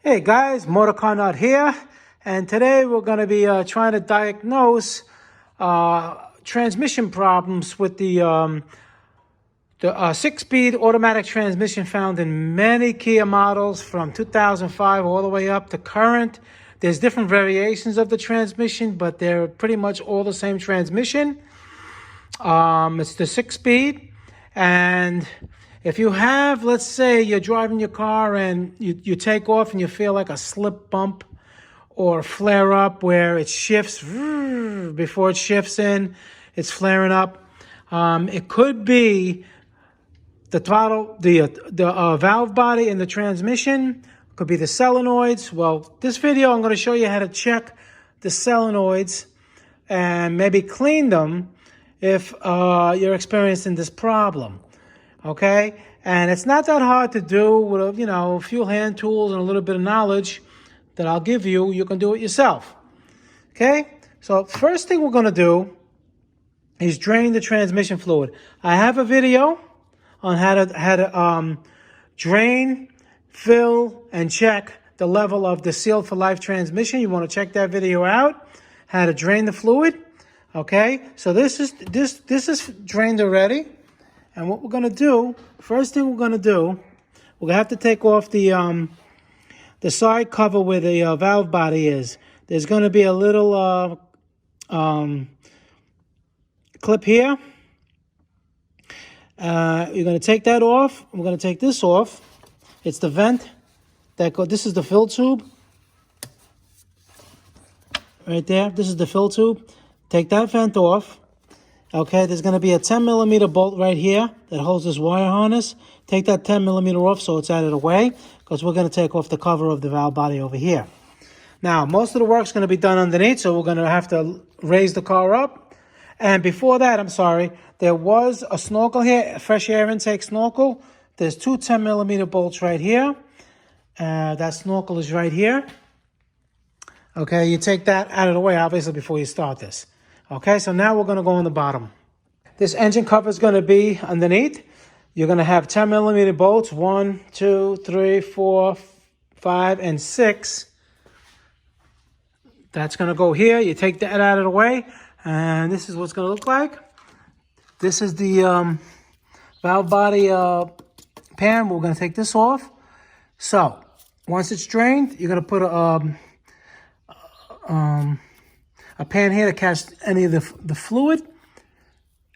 Hey guys, MotorCarNut here, and today we're going to be trying to diagnose transmission problems with the 6-speed automatic transmission found in many Kia models from 2005 all the way up to current. There's different variations of the transmission, but they're pretty much all the same transmission. It's the 6-speed, and if you have, let's say you're driving your car and you take off and you feel like a slip bump or flare up where it shifts before it shifts in, it's flaring up. It could be the throttle, the valve body and the transmission. It could be the solenoids. Well, this video I'm going to show you how to check the solenoids and maybe clean them if you're experiencing this problem. Okay, and it's not that hard to do with a few hand tools and a little bit of knowledge that I'll give you. You can do it yourself. Okay, so first thing we're going to do is drain the transmission fluid. I have a video on how to drain, fill, and check the level of the Sealed for Life transmission. You want to check that video out. How to drain the fluid. Okay, so this is drained already. And what we're going to do, first thing we're going to do, we're going to have to take off the side cover where the valve body is. There's going to be a little clip here. You're going to take that off. We're going to take this off. It's the vent. This is the fill tube. Right there. This is the fill tube. Take that vent off. Okay, there's going to be a 10mm bolt right here that holds this wire harness. Take that 10mm off so it's out of the way, because we're going to take off the cover of the valve body over here. Now, most of the work's going to be done underneath, so we're going to have to raise the car up. And before that, I'm sorry, there was a snorkel here, a fresh air intake snorkel. There's two 10mm bolts right here. That snorkel is right here. Okay, you take that out of the way, obviously, before you start this. Okay, so now we're going to go on the bottom. This engine cover is going to be underneath. You're going to have 10mm bolts, 1, 2, 3, 4, 5, and 6. That's going to go here. You take that out of the way, and this is what's going to look like. This is the valve body pan. We're going to take this off. So once it's drained, you're going to put a pan here to catch any of the fluid.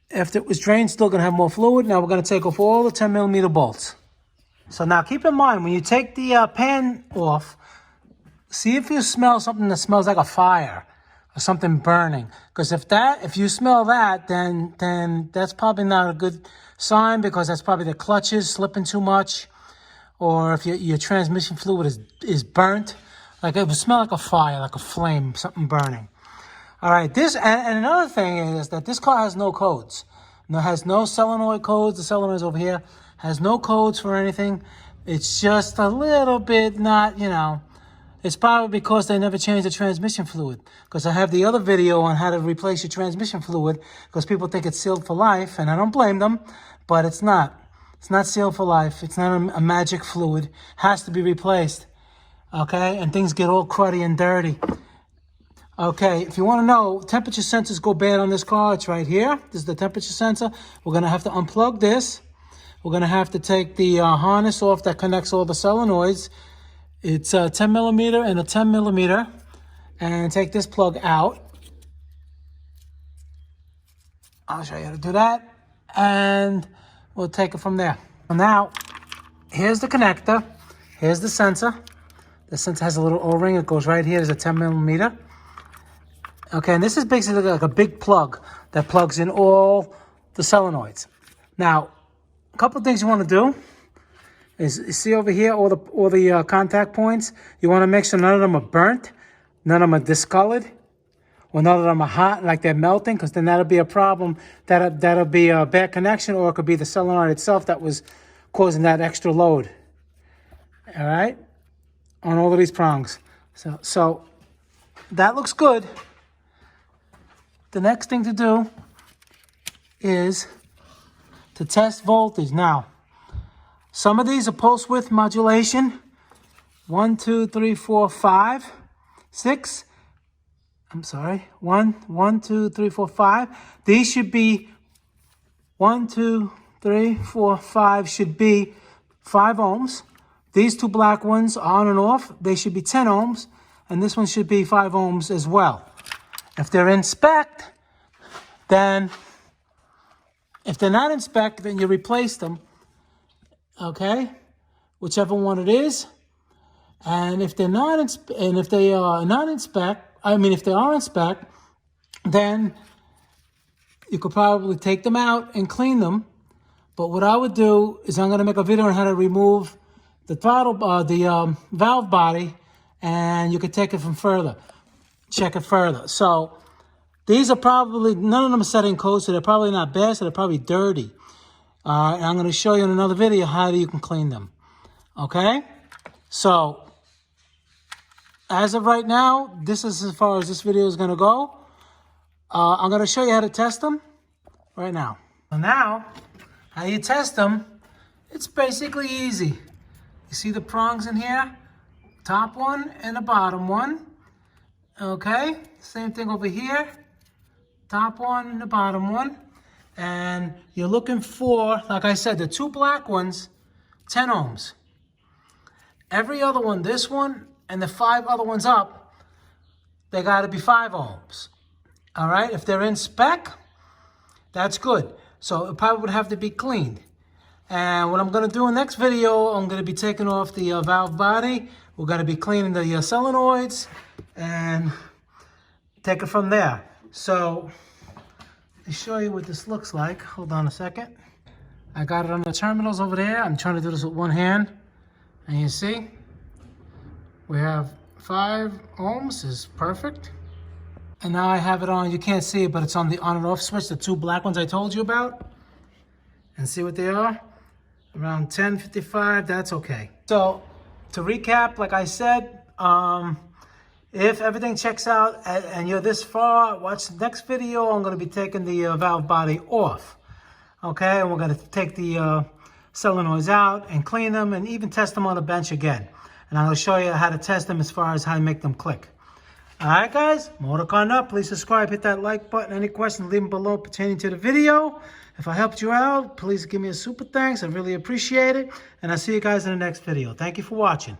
After it was drained, still going to have more fluid. Now we're going to take off all the 10mm bolts. So now keep in mind, when you take the pan off, see if you smell something that smells like a fire or something burning. Because if you smell that, then that's probably not a good sign, because that's probably the clutches slipping too much, or if your transmission fluid is burnt. Like it would smell like a fire, like a flame, something burning. All right, and another thing is that this car has no codes. It has no solenoid codes. The solenoids over here has no codes for anything. It's just a little bit not, it's probably because they never changed the transmission fluid. Because I have the other video on how to replace your transmission fluid, because people think it's sealed for life, and I don't blame them, but it's not. It's not sealed for life. It's not a magic fluid. It has to be replaced. Okay, and things get all cruddy and dirty. Okay, if you want to know, temperature sensors go bad on this car. It's right here. This is the temperature sensor. We're going to have to unplug this. We're going to have to take the harness off that connects all the solenoids. It's a 10mm and a 10mm. And take this plug out. I'll show you how to do that. And we'll take it from there. Now, here's the connector. Here's the sensor. The sensor has a little O-ring. It goes right here. There's a 10mm. Okay, and this is basically like a big plug that plugs in all the solenoids. Now, a couple of things you want to do is, you see over here all the contact points. You want to make sure none of them are burnt, none of them are discolored, or none of them are hot, like they're melting, because then that'll be a problem. That'll be a bad connection, or it could be the solenoid itself that was causing that extra load. All right, on all of these prongs. So that looks good. The next thing to do is to test voltage. Now, some of these are pulse width modulation, 1, 2, 3, 4, 5, 6. I'm sorry. 1, 2, 3, 4, 5. These should be 1, 2, 3, 4, 5 should be 5 ohms. These two black ones on and off, they should be 10 ohms. And this one should be 5 ohms as well. If they're in spec, then if they're not in spec, then you replace them. Okay? Whichever one it is. And if they're not in if they are not in spec, if they are in spec, then you could probably take them out and clean them. But what I would do is I'm going to make a video on how to remove the throttle, the valve body, and you could take it from further, check it further. So these are probably, none of them are setting codes, so they're probably not bad, so they're probably dirty. And I'm going to show you in another video how you can clean them. Okay? So as of right now, this is as far as this video is going to go. I'm going to show you how to test them right now. So now, how you test them, it's basically easy. You see the prongs in here? Top one and the bottom one. Okay, same thing over here. Top one and the bottom one. And you're looking for, like I said, the two black ones, 10 ohms. Every other one, this one and the 5 other ones up, they got to be 5 ohms. All right, if they're in spec, that's good. So it probably would have to be cleaned. And what I'm going to do in the next video, I'm going to be taking off the valve body. We're going to be cleaning the solenoids and take it from there. So let me show you what this looks like. Hold on a second. I got it on the terminals over there. I'm trying to do this with one hand. And you see, we have 5 ohms is perfect. And now I have it on, you can't see it, but it's on the on and off switch, the two black ones I told you about. And see what they are? Around 10:55, that's okay. So to recap, like I said, if everything checks out and you're this far, watch the next video. I'm going to be taking the valve body off. Okay, and we're going to take the solenoids out and clean them and even test them on a bench again. And I'm going to show you how to test them as far as how to make them click. All right, guys, MotorCarNut, please subscribe, hit that like button. Any questions, leave them below pertaining to the video. If I helped you out, please give me a super thanks. I really appreciate it. And I'll see you guys in the next video. Thank you for watching.